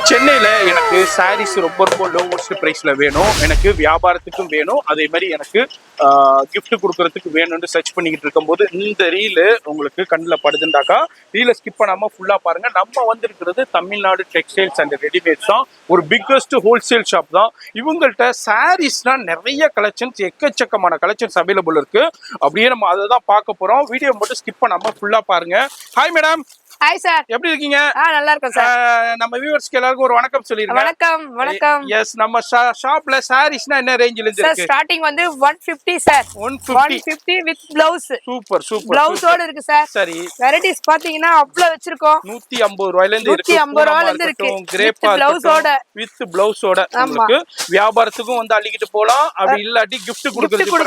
சென்னையில எனக்கு சாரீஸ் ரொம்ப ரொம்ப லோவஸ்ட் பிரைஸ்ல வேணும், எனக்கு வியாபாரத்துக்கும் வேணும், அதே மாதிரி எனக்கு gift கொடுக்கறதுக்கு வேணும்னு சர்ச் பண்ணிக்கிட்டு இருக்கும்போது இந்த ரீலு உங்களுக்கு கண்ணில் படுதுண்டாக்கா ரீலை ஸ்கிப் பண்ணாம ஃபுல்லா பாருங்க. நம்ம வந்திருக்கிறது தமிழ்நாடு டெக்ஸ்டைல்ஸ் அண்ட் ரெடிமேட்ஸ் தான், ஒரு பிக்கஸ்ட் ஹோல்சேல் ஷாப் தான். இவங்கள்ட்ட சாரீஸ்னா நிறைய கலெக்ஷன்ஸ், எக்கச்சக்கமான கலெக்ஷன்ஸ் அவைலபிள் இருக்கு. அப்படியே நம்ம அதை தான் பார்க்க போறோம். வீடியோ மட்டும் ஸ்கிப் பண்ணாம ஃபுல்லா பாருங்க. Hi madam. ஹாய் சார், எப்படி இருக்கீங்க? நல்லா இருக்கேன் சார். நம்ம வியூவர்ஸ்க்கு எல்லாருக்கும் ஒரு வணக்கம் சொல்லிருங்க. வணக்கம் வணக்கம். எஸ், நம்ம ஷாப்ல சாரீஸ்னா என்ன ரேஞ்சில இருந்து சார் இருக்கு? ஸ்டார்டிங் வந்து 150 sir. 150 with blouse. Super super. ப்ளவுஸோட இருக்கு சார். சரி, வெரைட்டிஸ் பாத்தீங்கன்னா அவ்ளோ வச்சிருக்கோம். 150 ரூபாயில இருந்து இருக்கு. 150 ரூபாயில இருந்து இருக்கு. கிரேப்பா ப்ளவுஸோட வித் ப்ளவுஸோட உங்களுக்கு வியாபாரத்துக்கும் வந்து அள்ளிக்கிட்டு போலாம், அப்படி இல்லாட்டி gift கொடுக்கிறதுக்கு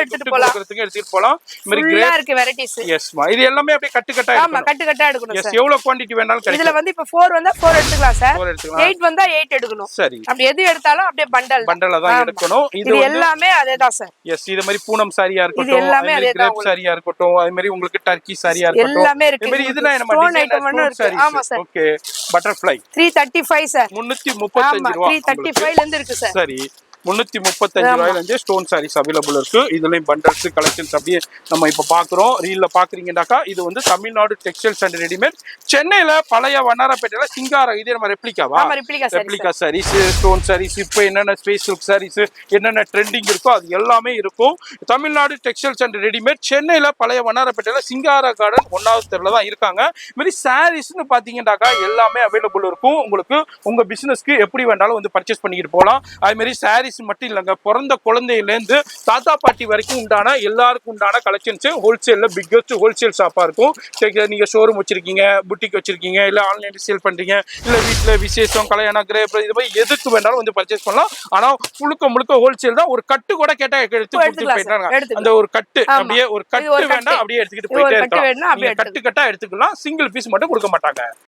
எடுத்துட்டு போலாம். ஃபுல்லா இருக்கு வெரைட்டிஸ். எஸ்மா, இது எல்லாமே அப்படியே கட்டு கட்டா ஆமா, கட்டு கட்டா எடுக்கணும் எஸ், சார். எவ்வளவு குவாண்டிட்டி வேணாலும் கிடைக்கும். இதுல வந்து இப்ப 4 வந்தா 4 எடுத்துக்கலாம் சார். 4 எடுத்துக்கலாம். 8 வந்தா 8 எடுக்கணும். சரி, அப்படி எது எடுத்தாலும் அப்படியே பண்டல் தான் எடுக்கணும். இது எல்லாமே அதேதான் சார். எஸ், இது மாதிரி பூனம் சாரியா இது இருக்கட்டும், எல்லாமே அதேதான். கிரேப் சாரியா இருக்கட்டும், அதே மாதிரி உங்களுக்கு டர்க்கி சாரியா இருக்கட்டும், எல்லாமே இருக்கு. இதே மாதிரி இதுனா நம்ம ஸ்டோன் ஐட்டம் ஒண்ணு இருக்கு. ஆமா சார். Okay, butterfly 335 sir. 335 ரூபாய். 335 ல இருந்து இருக்கு சார். சரி, 335 ரூபாயில இருந்து ஸ்டோன் சாரீஸ் அவைலபிள் இருக்கு. இதுலயும் பண்டல்ஸ் கலெக்ஷன்ஸ் அப்படியே நம்ம இப்ப பாக்குறோம். ரீல்ல பாக்குறீங்கன்னாக்கா இது வந்து தமிழ்நாடு டெக்ஸ்டைல்ஸ் அண்ட் ரெடிமேட், சென்னையில பழைய வண்ணாரப்பேட்டையில சிங்காரம். இதே நம்ம ரெப்ளிகாவா? ரெப்ளிகா சாரீஸ், ஸ்டோன் சாரீஸ், இப்போ என்னென்ன ஸ்பேஸ் சில்க் சாரீஸ், என்னென்ன ட்ரெண்டிங் இருக்கோ அது எல்லாமே இருக்கும். தமிழ்நாடு டெக்ஸ்டைல்ஸ் அண்ட் ரெடிமேட் சென்னையில பழைய வண்ணாரப்பேட்டையில சிங்கார கார்டன் 1வது தெருல தான் இருக்காங்க. இது மாதிரி சாரீஸ்னு பாத்தீங்கன்னாக்கா எல்லாமே அவைலபிள் இருக்கும். உங்களுக்கு உங்க பிசினஸ்க்கு எப்படி வேண்டாலும் வந்து பர்ச்சேஸ் பண்ணிக்கிட்டு போகலாம். அது மாதிரி சாரீஸ் மட்டும் இல்லைங்க, பிறந்த குழந்தையிலேருந்து தாத்தா பாட்டி வரைக்கும் உண்டான எல்லாருக்கும் உண்டான கலெக்ஷன்ஸ் ஹோல்சேல்ல பிக்கஸ்ட் ஹோல்சேல் ஷாப்பா இருக்கும். நீங்க ஷோரூம் வச்சிருக்கீங்க, புட்டிக் வச்சிருக்கீங்க, இல்ல ஆன்லைன்ல சேல் பண்றீங்க, இல்ல வீட்டுல விசேஷம், கல்யாணம், கிரேப், இது மாதிரி எதுக்கு வேண்டாலும் வந்து பர்ச்சேஸ் பண்ணலாம். ஆனா முழுக்க ஹோல்சேல் தான். ஒரு கட்டு கூட கேட்டா எடுத்து போயிட்டாங்க. அந்த ஒரு கட்டு அப்படியே ஒரு கட்டு வேண்டாம், அப்படியே எடுத்துக்கிட்டு போயிட்டே இருக்கலாம். கட்டு கட்டா எடுத்துக்கலாம், சிங்கிள் பீஸ் மட்டும் கொடுக்க மாட்டாங்க.